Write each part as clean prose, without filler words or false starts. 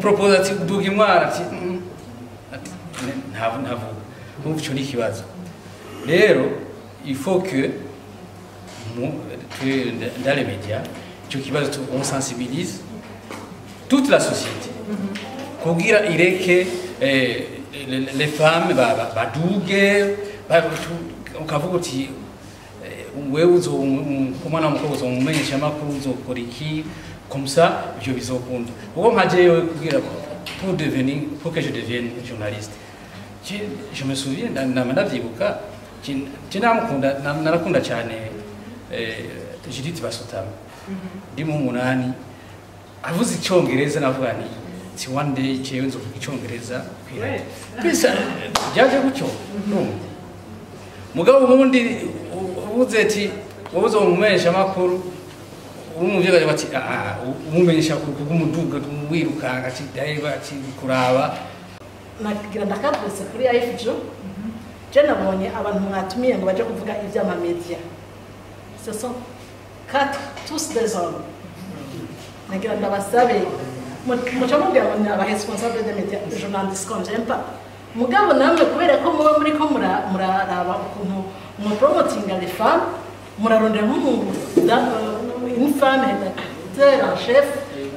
propose ati duga imwara ati ntavuga kumva ico ni ikibazo rero il faut que dans les médias on sensibilise toute la société kugira ireke les femmes baduge ukavuga uti wewe umwana mukobwa uzomumenyesha amakuru uzokora iki comme ça je bizokunda kuko nkajeyo kugira pour que je devienne journaliste je me souviens ndavyibuka narakunda cyane Judith Basotama ndi mu munani avuze icyongereza navuga ni si one day cyewe nzovuga icyongereza bisa byaje gucyo mugabo ubundi uvuze ati wowe uzomumesha amakuru umuvyeyi bati umumenyesha kugumuduga wirukanga ati daiba ati kuraba nagira ndakabuse kuri IFJ je nabonye abantu mwatumiye ngo baje kuvuga ivy'ama media ce sont tous des hommes nagira ndabasabe mucamubwira ngo aba responsable des médias journalistes comme j'aime pas mugabo namwe kubera ko muba muri ko muraraba ukuntu mu promoting les femmes murarondera une femme rédacteur en chef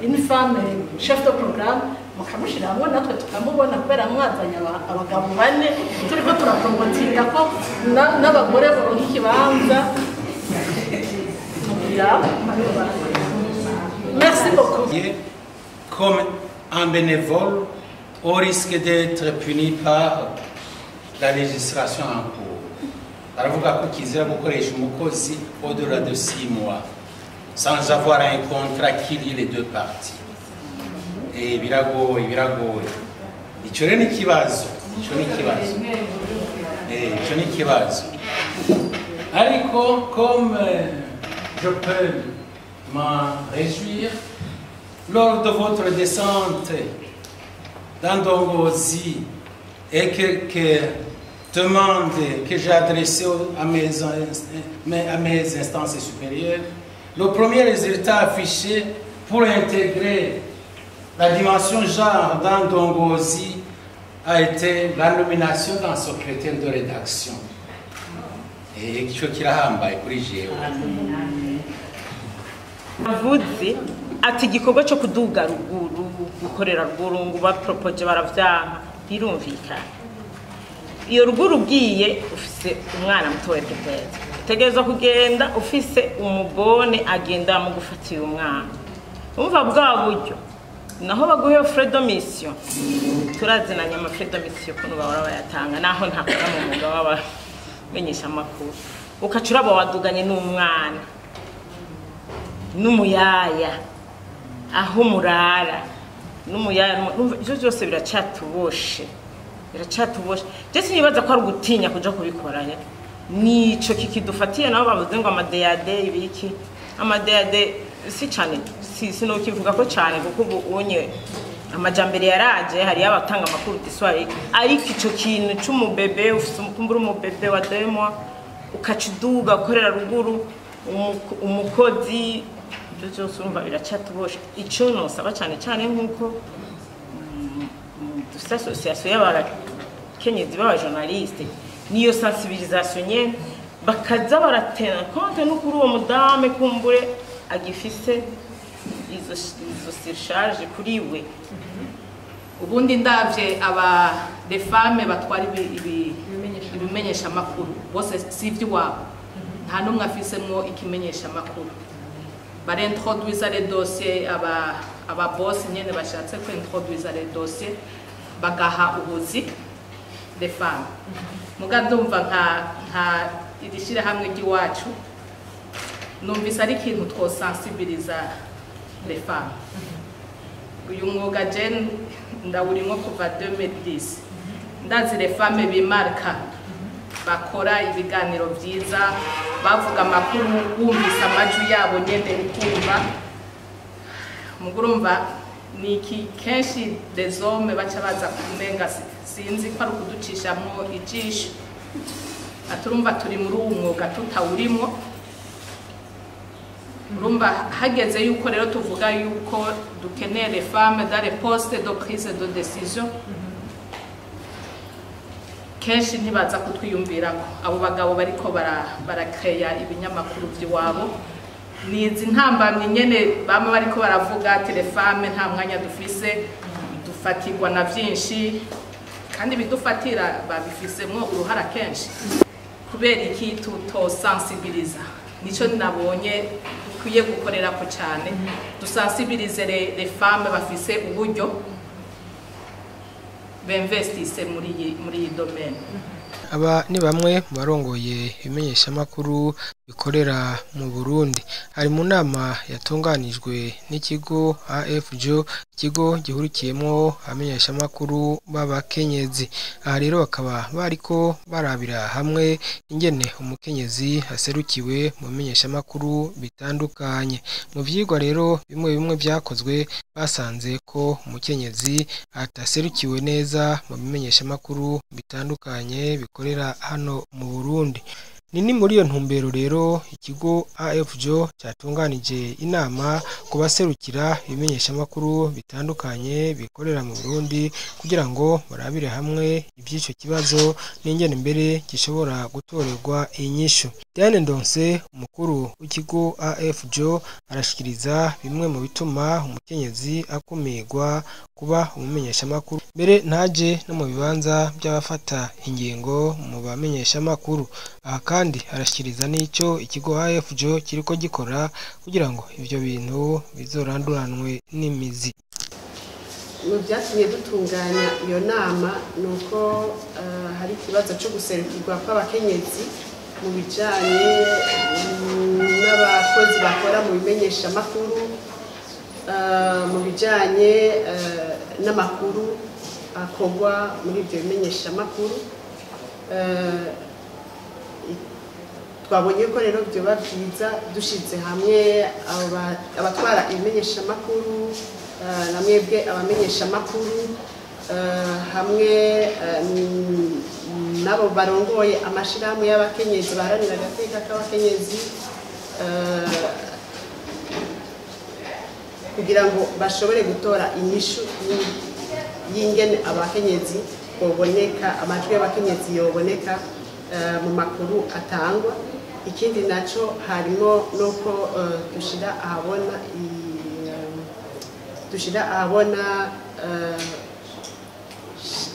une femme chef de programme mukamushira hamwe natwe tukamubona kubera mwazanya abagabo bane turiko turapromotinga ko n'abagore baronka ikibanza. Merci beaucoup. Comme un bénévole, au risque d'être puni par la législation en cours. Baravuga ko kizira gukoresha umukozi au-delà de 6 mois sans avoir un contrat qui lie les deux parties. Et biragoye. Ico rero ni kibazo. Ariko comme je peux m'en réjouir, lors de votre descente dans Ndongozi et quelques demandes que j'ai adressées à mes instances supérieures, le premier résultat affiché pour intégrer la dimension genre dans Ndongozi a été la nomination d'un secrétaire de rédaction. Et ico kirahambaye kuri jewe. Avuze ati igikorwa cyo kuduga ruguru gukorera ruguru ngo bapropose baravyanka birumvikana. Iyo ruguru ugiye ufise umwana muto w'epepete utegereza kugenda ufise umubone agenda mu gufatira umwana. Umva bwa buryo naho baguhe frais de mission turazinanya ama frais de mission kuno bahora bayatanga naho ntakora mu muga waba menyesha makuru ukacura bawaduganye n'umwana n'umuyaya aho murara n'umuyaya ivyo byose biracatuboshe je sinibaza ko ari gutinya kuja kubikoranya nico kikidufatiye nabo bavuze ngo amadeyade ibiki amadeyade si cyane sino kivuga ko cyane kuko ubonye amajambere yaraje hari abatanga amakuru diswari ariko ico kintu c'umubebe ufite umukumbura umubebe wa demo ukaciduga ukorera ruguru umukozi byo urumva biracatuboshe ico nosaba cyane nkuko dufite association y'abakenyezi b'aba journaliste niyo sensibilisation nyene bakaza baratena konte no kuri uwo mudame kumbure agifise izo surcharge kuri we. Ubundi ndavye aba les femmes batwara ibimenyesha makuru bose sivyo wabo nta numwe afisemwo ikimenyesha makuru barintroduisa les dossiers aba boss nyene bashatse ko introduisa les dossiers bagaha ubuzi les femmes mugandumva nka idishira hamwe giwacu numvise ari ikintu twosensibiliza les femmes. Uyu mwuga Jen ndawurimo kuva 2010 ndazi les femmes bimarka bakora ibiganiro byiza bavuga amakuru wumvise amajwi yabo nyene ukumva mugurumva niki kenshi des hommes baca baza kumenga sinzi ko ari kuducishamwo ijisho aturumva turi muri uwo mwuga tutawurimo urumva hageze yuko rero tuvuga yuko dukeneye les femmes dans les postes de prise de décision kenshi ntibaza kutwiyumvirako abo bagabo bariko barakreya ibinyamakuru by'iwabo nizi ntambamye nyene bama bariko baravuga ati les femmes nta mwanya dufise dufatirwa na vyinshi kandi bidufatira babifisemwo uruhara kenshi kubera iki tutosensibiliza nico nabonye dukwiye gukorera ko cyane dusensibilize les femmes bafise uburyo b'investisse muri iyi domaine. Aba ni bamwe mu barongoye ibimenyeshamakuru bikorera mu Burundi. Hari mu nama yatunganijwe n'ikigo AFJO, ikigo gihurikiyemo abamenyeshamakuru b'abakenyezi. Aha rero bakaba bariko barabira hamwe ingene umukenyezi aserukiwe mu bimenyeshamakuru bitandukanye. Mu vyigwa rero bimwe byakozwe basanze ko umukenyezi ataserukiwe neza mu bimenyeshamakuru bitandukanye bikorera hano mu Burundi. Ni muri iyo ntumbero rero ikigo AFJO cyatunganije inama ku baserukira ibimenyeshamakuru bitandukanye bikorera mu Burundi kugira ngo barabire hamwe iby'icyo kibazo n'ingene mbere gishobora gutorerwa inyishu. Diane Ndonse, umukuru w'ikigo AFJO, arashikiriza bimwe mu bituma umukenyezi akumirwa kuba umumenyeshamakuru, mbere ntaje no mu bibanza by'abafata ingingo mu bamenyeshamakuru. Aha kandi arashikiriza n'icyo ikigo AFJO kiriko gikora kugira ngo ivyo bintu bizoranduranwe n'imizi. Mu byatumye dutunganya iyo nama nuko hari ikibazo cyo guserukirwa kw'abakenyezi mu bijanye n'abakozi bakora mu bimenyeshamakuru, mu bijanye n'amakuru akorwa muri ibyo bimenyeshamakuru. Twabonye ko rero byoba byiza dushize hamwe abatwara ibimenyeshamakuru na mwebwe abamenyeshamakuru hamwe nabo barongoye amashirahamwe y'abakenyezi baharanira agateka k'abakenyezi kugira ngo bashobore gutora inyishu y'ingene abakenyezi boboneka, amajwi y'abakenyezi yoboneka mu makuru atangwa. Ikindi naco harimo nuko dushira ahabona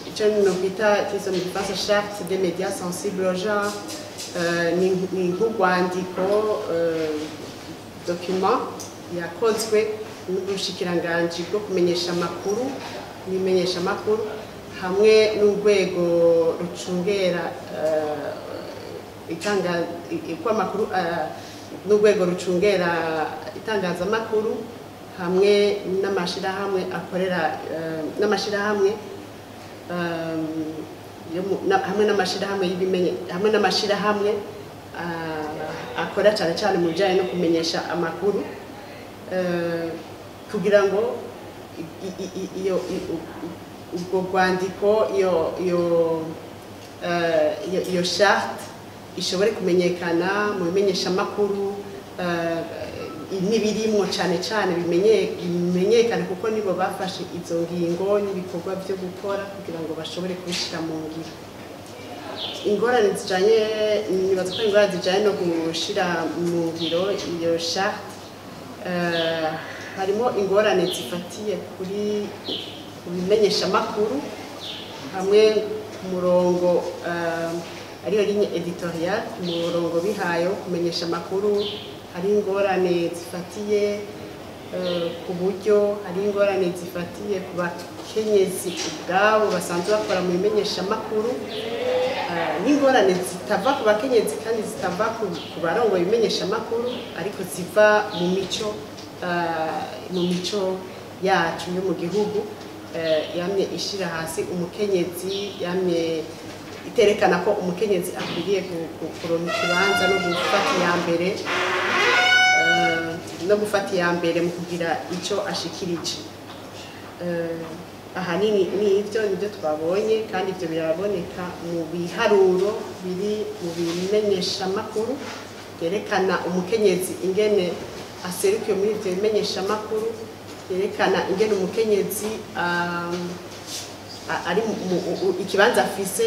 icyo nubita kizo mu gifaransa charte des médias sensibles au genre, ni nk'urwandiko document yakozwe n'ubushikiranganji bwo kumenyesha amakuru n'imenyeshamakuru hamwe n'urwego rucungera amakuru n'urwego rucungera itangazamakuru hamwe n'amashirahamwe akorera n'amashirahamwe hamwe n'amashirahamwe akora cyane cyane mu bijyanye no kumenyesha amakuru kugira ngo ubwo rwandiko iyo charte ishobore kumenyekana mu bimenyeshamakuru n'ibirimwo cyane cyane bimenyekane kuko nibo bafashe izo ngingo n'ibikorwa byo gukora kugira ngo bashobore kubishyira mu ngiro. Ingorane zijanye nibaza ko ingorane zijanye no gushira mu ngiro iyo charte harimo ingorane zifatiye kuri bimenyeshamakuru hamwe ku murongo ariyo ligne editorial, ku murongo bihayo kumenyesha amakuru. Hari ingorane zifatiye ku buryo, hari ingorane zifatiye ku bakenyezi ubwabo basanzwe bakora mu bimenyeshamakuru, n'ingorane zitava ku bakenyezi kandi zitava ku barongo bimenyeshamakuru ariko ziva mu mico yacu yo mu gihugu yamye ishira hasi umukenyezi, yamye iterekana ko umukenyezi akwiriye kuronka ikibanza no gufata iya mbere mu kugira icyo ashikirije. Ahanini nibyo twabonye kandi ibyo biraboneka mu biharuro biri mu bimenyeshamakuru byerekana umukenyezi ingene aserukiye muri ivyo bimenyeshamakuru yerekana ingene umukenyezi ari ikibanza afise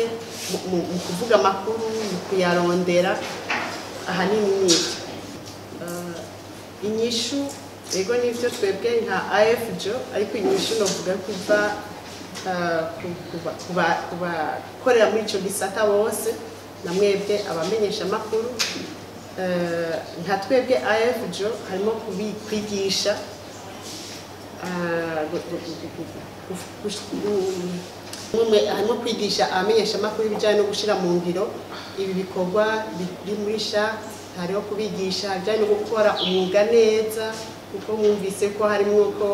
mu kuvuga amakuru mu kuyarondera ahanini n'ivyo inyishu ego nivyo twebwe nka AFJO ariko inyishu novuga kuva kubakorera muri ico gisata bose na mwebwe abamenyesha amakuru nka twebwe AFJO harimo kwigisha harimo kwigisha abamenyesha amakuru ibijyanye no gushyira mu ngiro ibi bikorwa biri muri sha hariho kubigisha ibijyanye no gukora umwuga neza kuko mwumvise ko harimo ko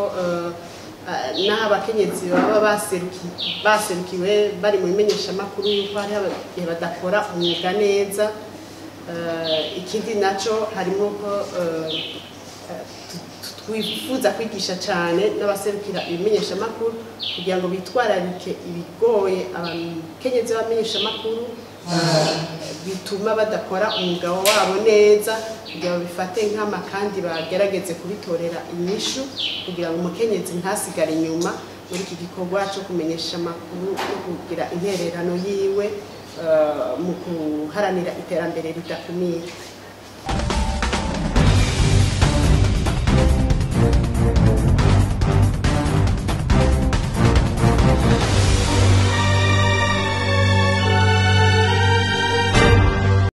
n'aho abakenyezi baba baserukiwe bari mu bimenyeshamakuru yuko hariho badakora umwuga neza ikindi nacyo harimo ko twifuza kwigisha cyane n'abaserukira ibimenyeshamakuru kugira ngo bitwararike ibigoye abakenyezi b'abamenyeshamakuru bituma badakora umwuga wabo neza kugira ngo bifate nkama kandi bagerageze kubitorera inyishu kugira ngo umukenyezi ntasigare inyuma muri iki gikorwa cyo kumenyesha amakuru no kugira intererano yiwe mu guharanira iterambere ridakumira.